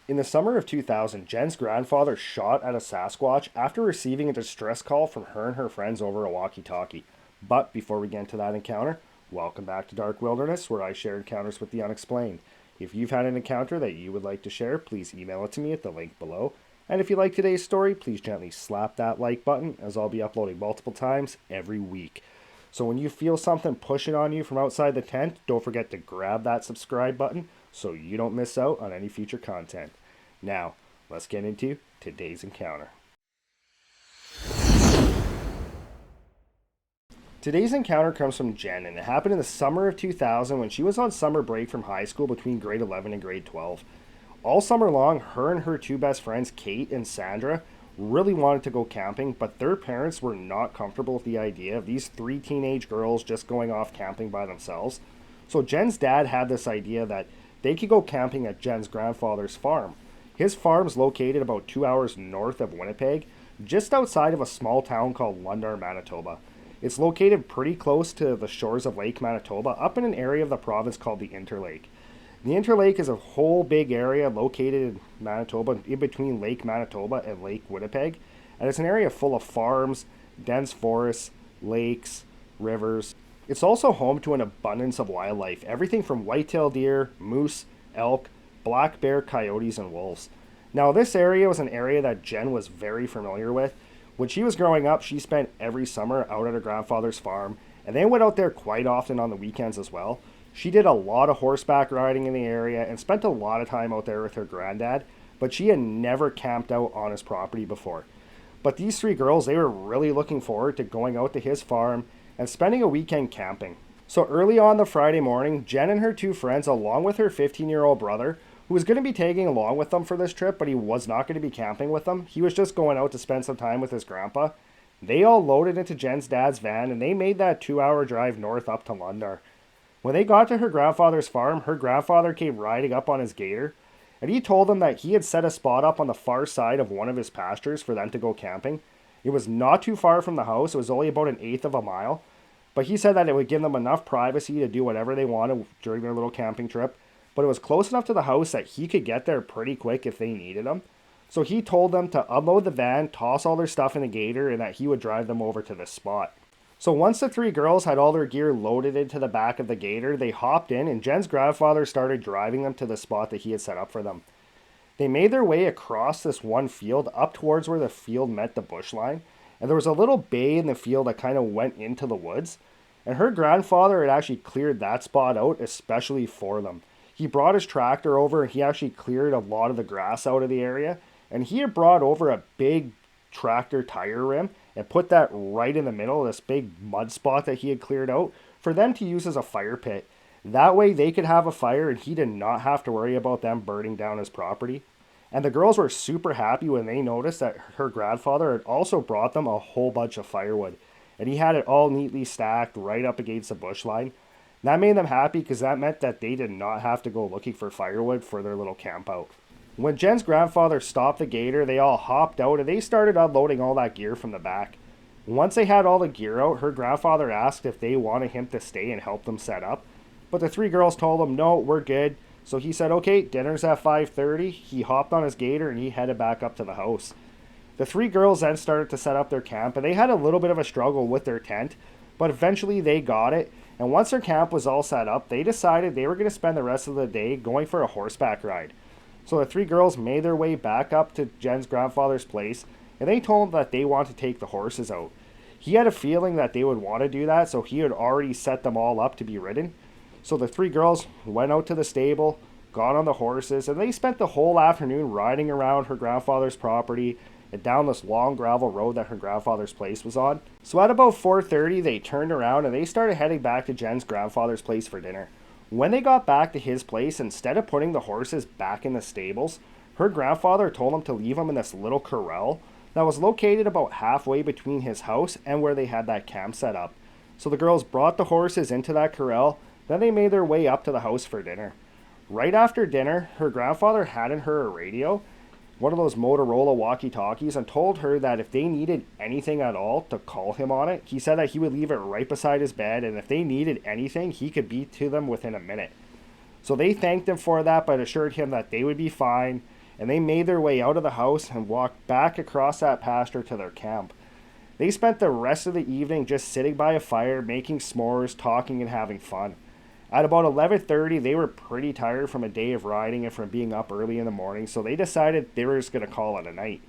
In the summer of 2000, Jen's grandfather shot at a Sasquatch after receiving a distress call from her and her friends over a walkie-talkie. But before we get into that encounter, welcome back to Dark Wilderness, where I share encounters with the unexplained. If you've had an encounter that you would like to share, please email it to me at the link below. And if you like today's story, please gently slap that like button, as I'll be uploading multiple times every week. So when you feel something pushing on you from outside the tent, don't forget to grab that subscribe button so you don't miss out on any future content. Now, let's get into today's encounter. Today's encounter comes from Jenn, and it happened in the summer of 2000 when she was on summer break from high school between grade 11 and grade 12. All summer long, her and her two best friends, Kate and Sandra, really wanted to go camping, but their parents were not comfortable with the idea of these three teenage girls just going off camping by themselves. So Jen's dad had this idea that they could go camping at Jen's grandfather's farm. His farm's located about 2 hours north of Winnipeg, just outside of a small town called Lundar, Manitoba. It's located pretty close to the shores of Lake Manitoba, up in an area of the province called the Interlake. The Interlake is a whole big area located in Manitoba, in between Lake Manitoba and Lake Winnipeg, and it's an area full of farms, dense forests, lakes, rivers. It's also home to an abundance of wildlife, everything from white-tailed deer, moose, elk, black bear, coyotes, and wolves. Now, this area was an area that Jenn was very familiar with. When she was growing up, she spent every summer out at her grandfather's farm, and they went out there quite often on the weekends as well. She did a lot of horseback riding in the area and spent a lot of time out there with her granddad, but she had never camped out on his property before. But these three girls, they were really looking forward to going out to his farm and spending a weekend camping. So early on the Friday morning, Jenn and her two friends, along with her 15-year-old brother, who was going to be tagging along with them for this trip, but he was not going to be camping with them. He was just going out to spend some time with his grandpa. They all loaded into Jen's dad's van, and they made that 2-hour drive north up to Lundar. When they got to her grandfather's farm, her grandfather came riding up on his gator, and he told them that he had set a spot up on the far side of one of his pastures for them to go camping. It was not too far from the house. It was only about 1/8 of a mile, but he said that it would give them enough privacy to do whatever they wanted during their little camping trip. But it was close enough to the house that he could get there pretty quick if they needed him. So he told them to unload the van, toss all their stuff in the gator, and that he would drive them over to this spot. So once the three girls had all their gear loaded into the back of the gator, they hopped in, and Jen's grandfather started driving them to the spot that he had set up for them. They made their way across this one field up towards where the field met the bush line, and there was a little bay in the field that kind of went into the woods, and her grandfather had actually cleared that spot out especially for them. He brought his tractor over, and he actually cleared a lot of the grass out of the area, and he had brought over a big tractor tire rim and put that right in the middle of this big mud spot that he had cleared out for them to use as a fire pit. That way they could have a fire, and he did not have to worry about them burning down his property. And the girls were super happy when they noticed that her grandfather had also brought them a whole bunch of firewood, and he had it all neatly stacked right up against the bush line. That made them happy because that meant that they did not have to go looking for firewood for their little camp out. When Jen's grandfather stopped the gator, they all hopped out and they started unloading all that gear from the back. Once they had all the gear out, her grandfather asked if they wanted him to stay and help them set up. But the three girls told him, no, we're good. So he said, okay, dinner's at 5:30. He hopped on his gator and he headed back up to the house. The three girls then started to set up their camp, and they had a little bit of a struggle with their tent, but eventually they got it. And once their camp was all set up, they decided they were going to spend the rest of the day going for a horseback ride. So the three girls made their way back up to Jen's grandfather's place, and they told him that they wanted to take the horses out. He had a feeling that they would want to do that, so he had already set them all up to be ridden. So the three girls went out to the stable, got on the horses, and they spent the whole afternoon riding around her grandfather's property and down this long gravel road that her grandfather's place was on. So at about 4:30, they turned around and they started heading back to Jen's grandfather's place for dinner. When they got back to his place, instead of putting the horses back in the stables, her grandfather told them to leave them in this little corral that was located about halfway between his house and where they had that camp set up. So the girls brought the horses into that corral, then they made their way up to the house for dinner. Right after dinner, her grandfather handed her a radio, one of those Motorola walkie-talkies, and told her that if they needed anything at all to call him on it. He said that he would leave it right beside his bed, and if they needed anything, he could be to them within a minute. So they thanked him for that, but assured him that they would be fine and they made their way out of the house and walked back across that pasture to their camp. They spent the rest of the evening just sitting by a fire, making s'mores, talking, and having fun. At about 11:30, they were pretty tired from a day of riding and from being up early in the morning, so they decided they were just going to call it a night.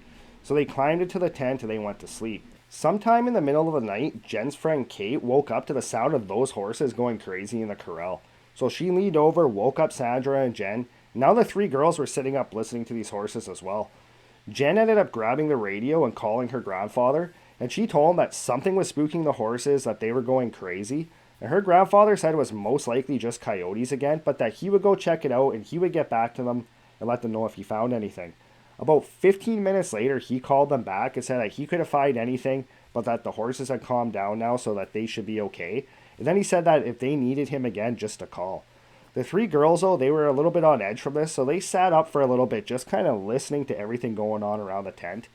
So they climbed into the tent and they went to sleep. Sometime in the middle of the night, Jen's friend Kate woke up to the sound of those horses going crazy in the corral. So she leaned over, woke up Sandra and Jen. Now the three girls were sitting up listening to these horses as well. Jen ended up grabbing the radio and calling her grandfather, and she told him that something was spooking the horses, that they were going crazy. And her grandfather said it was most likely just coyotes again, but that he would go check it out and he would get back to them and let them know if he found anything. About 15 minutes later, he called them back and said that he couldn't find anything, but that the horses had calmed down now so that they should be okay. And then he said that if they needed him again, just to call. The three girls, though, they were a little bit on edge from this, so they sat up for a little bit, just kind of listening to everything going on around the tent.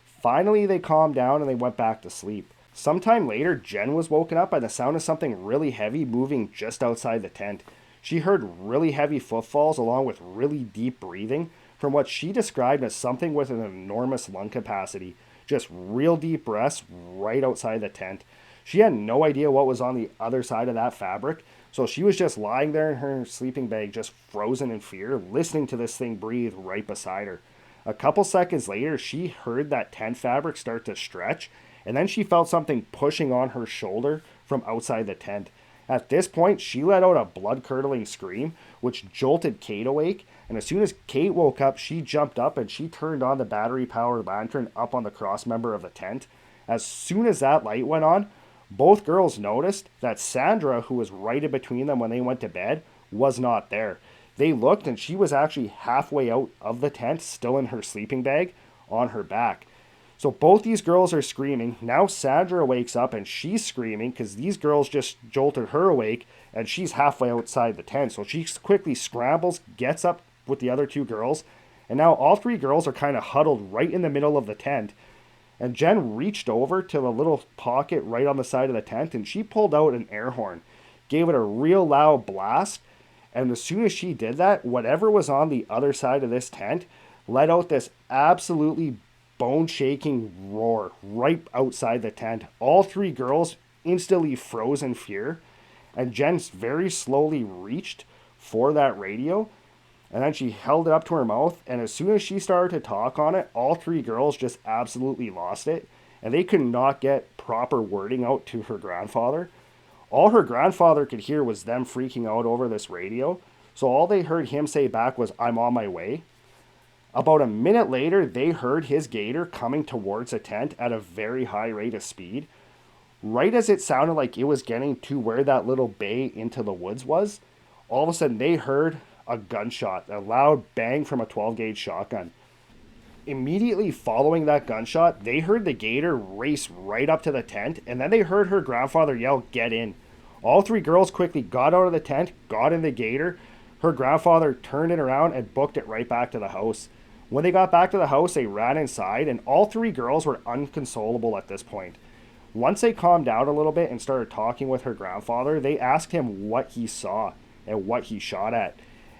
Finally, they calmed down and they went back to sleep. Sometime later, Jen was woken up by the sound of something really heavy moving just outside the tent. She heard really heavy footfalls along with really deep breathing from what she described as something with an enormous lung capacity. Just real deep breaths right outside the tent. She had no idea what was on the other side of that fabric, so she was just lying there in her sleeping bag, just frozen in fear, listening to this thing breathe right beside her. A couple seconds later, she heard that tent fabric start to stretch, and then she felt something pushing on her shoulder from outside the tent. At this point, she let out a blood-curdling scream, which jolted Kate awake, and as soon as Kate woke up, she jumped up and she turned on the battery-powered lantern up on the crossmember of the tent. As soon as that light went on, both girls noticed that Sandra, who was right in between them when they went to bed, was not there. They looked and she was actually halfway out of the tent, still in her sleeping bag, on her back. So both these girls are screaming. Now Sandra wakes up and she's screaming because these girls just jolted her awake and she's halfway outside the tent. So she quickly scrambles, gets up with the other two girls, and now all three girls are kind of huddled right in the middle of the tent. And Jen reached over to the little pocket right on the side of the tent and she pulled out an air horn, gave it a real loud blast, and as soon as she did that, whatever was on the other side of this tent let out this absolutely bone-shaking roar right outside the tent. All three girls instantly froze in fear, and Jen very slowly reached for that radio, and then she held it up to her mouth, and as soon as she started to talk on it, all three girls just absolutely lost it, and they could not get proper wording out to her grandfather. All her grandfather could hear was them freaking out over this radio, so all they heard him say back was, "I'm on my way." About a minute later, they heard his gator coming towards the tent at a very high rate of speed. Right as it sounded like it was getting to where that little bay into the woods was, all of a sudden they heard a gunshot, a loud bang from a 12-gauge shotgun. Immediately following that gunshot, they heard the gator race right up to the tent, and then they heard her grandfather yell, "Get in." All three girls quickly got out of the tent, got in the gator. Her grandfather turned it around and booked it right back to the house. When they got back to the house, they ran inside, and all three girls were inconsolable at this point. Once they calmed down a little bit and started talking with her grandfather, they asked him what he saw and what he shot at.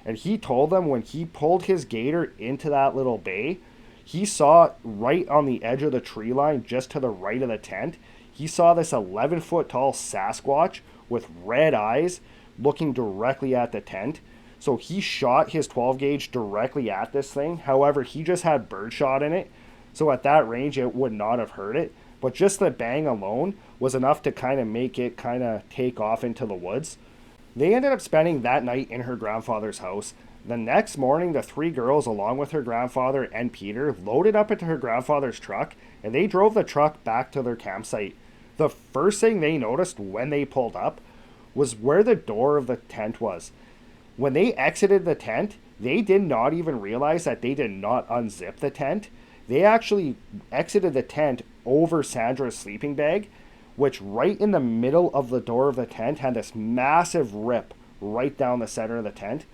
And he told them when he pulled his gator into that little bay, he saw right on the edge of the tree line, just to the right of the tent, he saw this 11-foot tall Sasquatch with red eyes looking directly at the tent. So he shot his 12-gauge directly at this thing. However, he just had birdshot in it, so at that range it would not have hurt it. But just the bang alone was enough to kind of make it kind of take off into the woods. They ended up spending that night in her grandfather's house. The next morning, the three girls, along with her grandfather and Peter, loaded up into her grandfather's truck, and they drove the truck back to their campsite. The first thing they noticed when they pulled up was where the door of the tent was. When they exited the tent, they did not even realize that they did not unzip the tent. They actually exited the tent over Sandra's sleeping bag, which right in the middle of the door of the tent had this massive rip right down the center of the tent.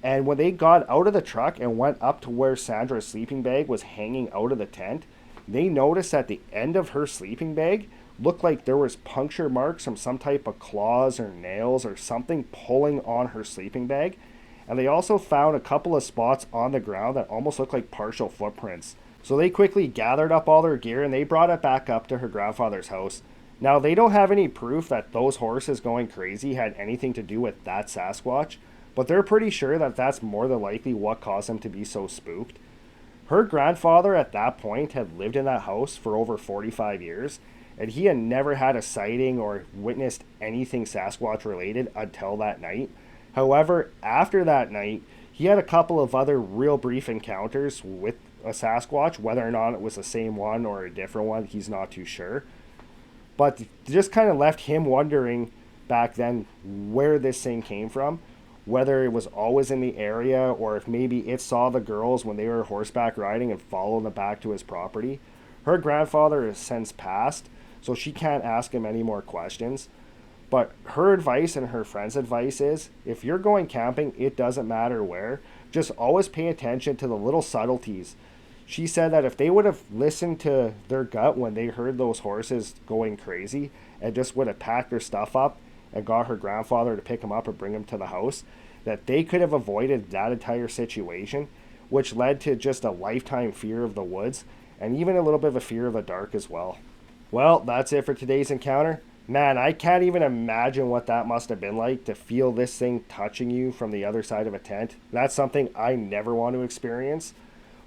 And when they got out of the truck and went up to where Sandra's sleeping bag was hanging out of the tent, they noticed that the end of her sleeping bag looked like there was puncture marks from some type of claws or nails or something pulling on her sleeping bag. and they also found a couple of spots on the ground that almost looked like partial footprints. So they quickly gathered up all their gear and they brought it back up to her grandfather's house. Now, they don't have any proof that those horses going crazy had anything to do with that Sasquatch, but they're pretty sure that that's more than likely what caused them to be so spooked. Her grandfather at that point had lived in that house for over 45 years, and he had never had a sighting or witnessed anything Sasquatch related until that night. However, after that night, he had a couple of other real brief encounters with a Sasquatch. Whether or not it was the same one or a different one, he's not too sure. But just kind of left him wondering back then where this thing came from, whether it was always in the area or if maybe it saw the girls when they were horseback riding and followed them back to his property. Her grandfather has since passed, so she can't ask him any more questions. But her advice and her friend's advice is, if you're going camping, it doesn't matter where, just always pay attention to the little subtleties. She said that if they would have listened to their gut when they heard those horses going crazy and just would have packed their stuff up and got her grandfather to pick him up and bring him to the house, that they could have avoided that entire situation, which led to just a lifetime fear of the woods and even a little bit of a fear of the dark as well. Well, that's it for today's encounter. Man, I can't even imagine what that must have been like to feel this thing touching you from the other side of a tent. That's something I never want to experience.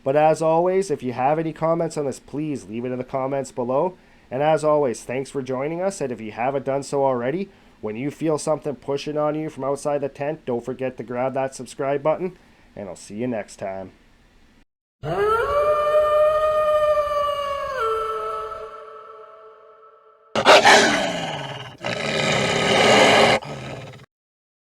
But as always, if you have any comments on this, please leave it in the comments below. And as always, thanks for joining us. And if you haven't done so already, when you feel something pushing on you from outside the tent, don't forget to grab that subscribe button. And I'll see you next time.